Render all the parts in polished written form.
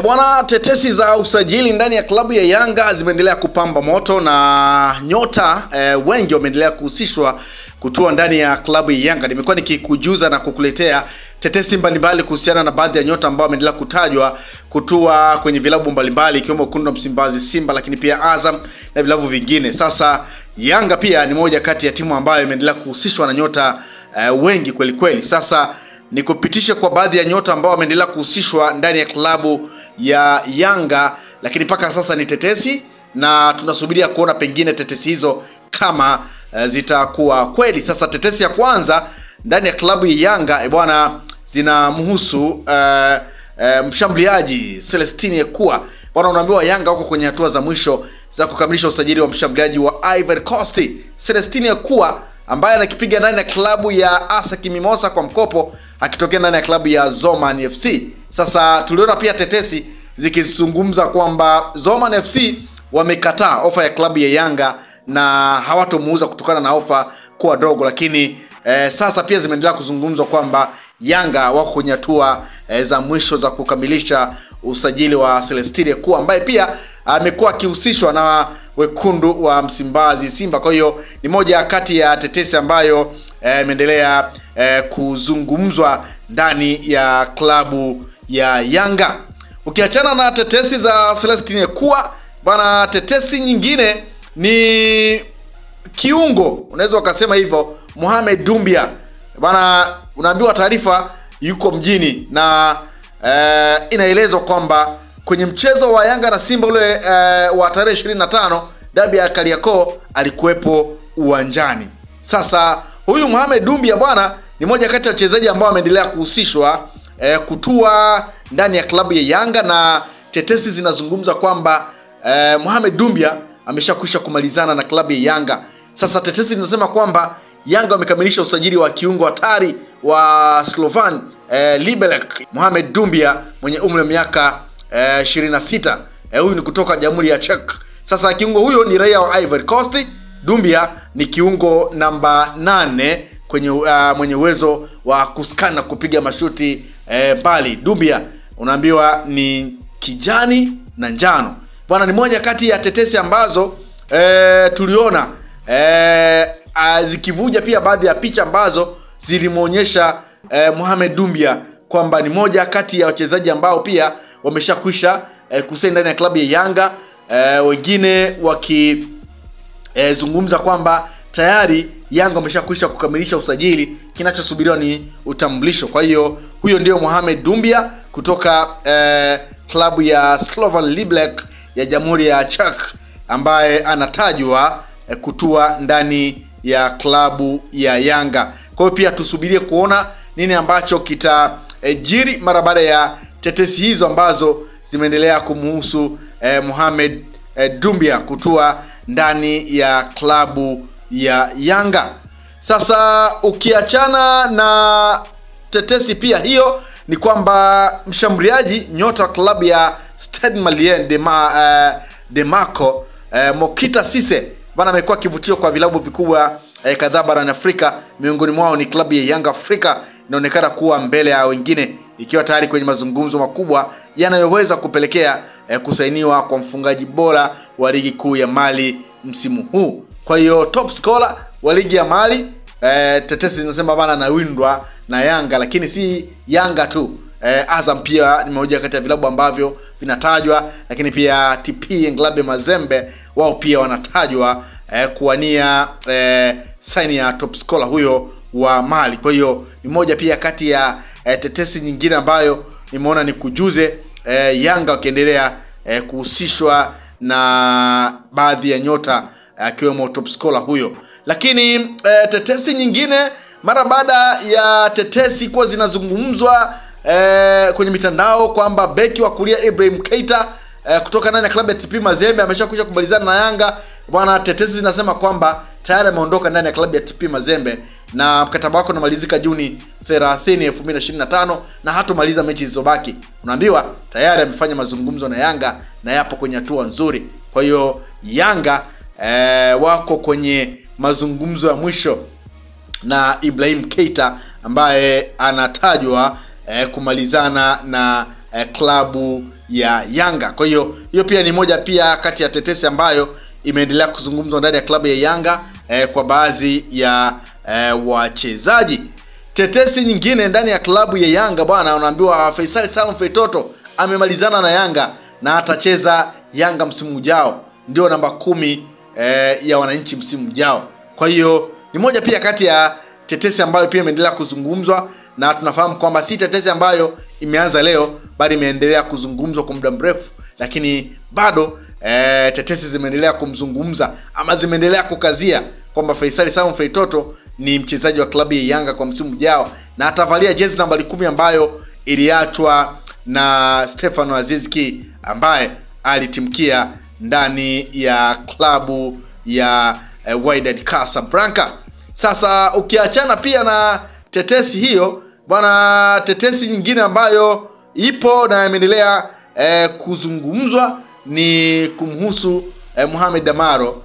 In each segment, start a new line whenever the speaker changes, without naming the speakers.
Bwana, tetesi za usajili ndani ya klabu ya Yanga zimeendelea kupamba moto na nyota wengi wameendelea kuhusishwa kutua ndani ya klabu ya Yanga. Nimekuwa nikikujuza na kukuletea tetesi mbalimbali kuhusiana na baadhi ya nyota ambao wameendelea kutajwa kutua kwenye vilabu mbalimbali ikiwemo Wekundu wa Msimbazi, Simba, lakini pia Azam na vilabu vingine. Sasa Yanga pia ni moja kati ya timu ambayo imeendelea kuhusishwa na nyota wengi kweli kweli. Sasa nikupitishe kwa baadhi ya nyota ambao wameendelea kuhusishwa ndani ya klabu ya Yanga, lakini mpaka sasa ni tetesi na tunasubiria kuona pengine tetesi hizo kama zitakuwa kweli. Sasa tetesi ya kwanza ndani ya klabu ya Yanga bwana zinamhusu mshambuliaji Celestine Ekua. Bwana, unaambiwa Yanga huko kwenye hatua za mwisho za kukamilisha usajili wa mshambuliaji wa Ivory Coast Celestine Ekua ambaye anakipiga ndani ya klabu ya ASEC Mimosas kwa mkopo akitokea ndani ya klabu ya Zoman FC. Sasa tuliona pia tetesi zikizungumza kwamba Zoman FC wamekataa ofa ya klabu ya Yanga na hawatomuuza kutokana na ofa kuwa dogo, lakini sasa pia zimeendelea kuzungumzwa kwamba Yanga wako kwenye hatua za mwisho za kukamilisha usajili wa Celestine Ekua ambaye pia amekuwa akihusishwa na Wekundu wa Msimbazi, Simba. Kwa hiyo ni moja kati ya tetesi ambayo imeendelea kuzungumzwa ndani ya klabu ya Yanga. Ukiachana na tetesi za Celestine Ekua, bwana, tetesi nyingine ni kiungo, unaweza ukasema hivyo, Mohamed Doumbia. Bwana, unaambiwa taarifa yuko mjini na inaelezwa kwamba kwenye mchezo wa Yanga na Simba ule wa tarehe 25 dabi ya Kariakoo alikuwepo uwanjani. Sasa huyu Mohamed Doumbia bwana ni moja kati ya wachezaji ambao wameendelea kuhusishwa kutua ndani ya klabu ya Yanga, na tetesi zinazungumza kwamba Mohamed Doumbia ameshakwisha kumalizana na klabu ya Yanga. Sasa tetesi zinasema kwamba Yanga wamekamilisha usajili wa kiungo hatari wa Slovan Liberec Mohamed Doumbia mwenye umri wa miaka 26. Huyu ni kutoka Jamhuri ya Czech. Sasa kiungo huyo ni raia wa Ivory Coast. Doumbia ni kiungo namba 8 kwenye mwenye uwezo wa kuskana kupiga mashuti mbali. Doumbia unaambiwa ni kijani na njano. Bwana, ni moja kati ya tetesi ambazo tuliona zikivuja pia baadhi ya picha ambazo zilimuonyesha Mohamed Doumbia kwamba ni moja kati ya wachezaji ambao pia wameshakwisha kusaini ndani ya klabu ya Yanga, wengine wakizungumza kwamba tayari Yanga wameshakwisha kukamilisha usajili, kinachosubiriwa ni utambulisho. Kwa hiyo huyo ndio Mohamed Doumbia kutoka klabu ya Slovan Liberec ya Jamhuri ya Czech ambaye anatajwa kutua ndani ya klabu ya Yanga. Kwa hiyo pia tusubirie kuona nini ambacho kitajiri mara baada ya tetesi hizo ambazo zimeendelea kumhusu Mohamed Doumbia kutua ndani ya klabu ya Yanga. Sasa ukiachana na tetesi pia hiyo, ni kwamba mshambuliaji nyota wa klabu ya Stade Malien de Marco Mokita Cisse bana amekuwa kivutio kwa vilabu vikubwa kadhaa barani Afrika. Miongoni mwao ni klabu ya Yanga Afrika, inaonekana kuwa mbele ya wengine ikiwa tayari kwenye mazungumzo makubwa yanayoweza kupelekea kusainiwa kwa mfungaji bora wa ligi kuu ya Mali msimu huu. Kwa hiyo top scorer wa ligi ya Mali, tetesi zinasema bana anawindwa na Yanga, lakini si Yanga tu. Azam pia ni moja kati ya vilabu ambavyo vinatajwa, lakini pia TP Nglabe Mazembe wao pia wanatajwa kuwania saini ya top scorer huyo wa Mali. Kwa hiyo ni moja pia kati ya tetesi nyingine ambayo nimeona ni kujuze, Yanga wakiendelea kuhusishwa na baadhi ya nyota akiwemo top scorer huyo. Lakini tetesi nyingine mara baada ya tetesi kuwa zinazungumzwa kwenye mitandao kwamba beki wa kulia Ibrahim Keita kutoka ndani ya klabu ya TP Mazembe ameshakwisha kumalizana na Yanga. Bwana, tetesi zinasema kwamba tayari ameondoka ndani ya klabu ya TP Mazembe na mkataba wake unamalizika Juni 30, 2025 na hatomaliza mechi zilizobaki. Unaambiwa tayari amefanya mazungumzo na Yanga na yapo kwenye hatua nzuri. Kwa hiyo Yanga wako kwenye mazungumzo ya mwisho na Ibrahim Keita ambaye anatajwa kumalizana na klabu ya Yanga. Kwa hiyo pia ni moja pia kati ya tetesi ambayo imeendelea kuzungumzwa ndani ya klabu ya Yanga kwa baadhi ya wachezaji. Tetesi nyingine ndani ya klabu ya Yanga bwana, unaambiwa Faisal Salum Feitoto amemalizana na Yanga na atacheza Yanga msimu ujao, ndio namba 10 ya wananchi msimu ujao. Kwa hiyo ni moja pia kati ya tetesi ambayo pia imeendelea kuzungumzwa, na tunafahamu kwamba si tetesi ambayo imeanza leo, bali imeendelea kuzungumzwa kwa muda mrefu, lakini bado tetesi zimeendelea kumzungumza ama zimeendelea kukazia kwamba Faisal Salum Feitoto ni mchezaji wa klabu ya Yanga kwa msimu ujao, na atavalia jezi nambari 10 ambayo iliachwa na Stefano Aziz Ki ambaye alitimkia ndani ya klabu ya Wydad Casablanca. Sasa ukiachana pia na tetesi hiyo bwana, tetesi nyingine ambayo ipo na imeendelea kuzungumzwa ni kumhusu Mohamed Damaro,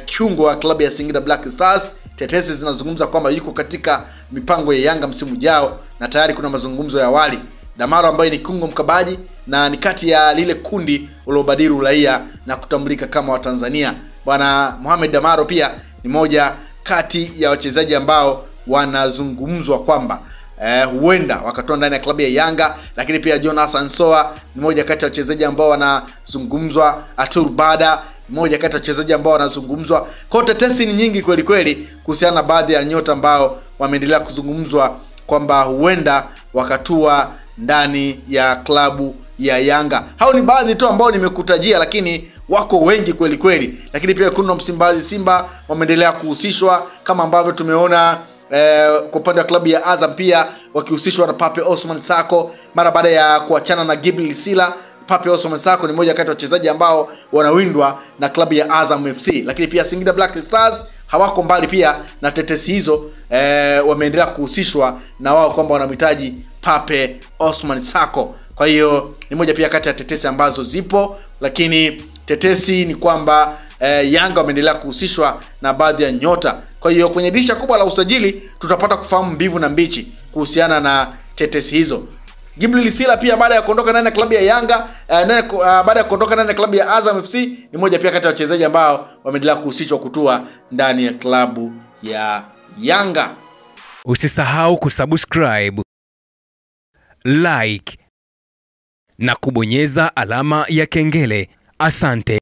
kiungo wa klabu ya Singida Black Stars. Tetesi zinazungumza kwamba yuko katika mipango ya Yanga msimu ujao, na tayari kuna mazungumzo ya awali. Damaro ambaye ni kiungo mkabaji na ni kati ya lile kundi uliobadili uraia na kutambulika kama wa Tanzania. Bwana Mohamed Damaro pia ni moja kati ya wachezaji ambao wanazungumzwa kwamba huenda wakatoa ndani ya klabu ya Yanga, lakini pia Jonas Ansoa ni moja kati ya wachezaji ambao wanazungumzwa. Atur Bada ni moja kati ya wachezaji ambao wanazungumzwa. Kwa tetesi ni nyingi kweli kweli kuhusiana na baadhi ya nyota ambao wameendelea kuzungumzwa kwamba huenda wakatua ndani ya klabu ya Yanga. Hao ni baadhi tu ambao nimekutajia, lakini wako wengi kweli kweli. Lakini pia kuna Msimbazi Simba wameendelea kuhusishwa, kama ambavyo tumeona kwa upande wa klabu ya Azam pia wakihusishwa na Pape Osman Sako mara baada ya kuachana na Gibril Lisila. Pape Osman Sako ni moja kati ya wachezaji ambao wanawindwa na klabu ya Azam FC. Lakini pia Singida Black Stars hawako mbali pia na tetesi hizo, wameendelea kuhusishwa na wao kwamba wanamhitaji Pape Osman Sako. Kwa hiyo ni moja pia kati ya tetesi ambazo zipo, lakini tetesi ni kwamba Yanga wameendelea kuhusishwa na baadhi ya nyota. Kwa hiyo kwenye dirisha kubwa la usajili tutapata kufahamu mbivu na mbichi kuhusiana na tetesi hizo. Gibril Lisila pia baada ya kuondoka ndani ya klabu ya Yanga, baada ya kuondoka ndani ya klabu ya Azam FC, ni moja pia kati ya wachezaji ambao wameendelea kuhusishwa kutua ndani ya klabu ya Yanga.
Usisahau kusubscribe, like na kubonyeza alama ya kengele. Asante.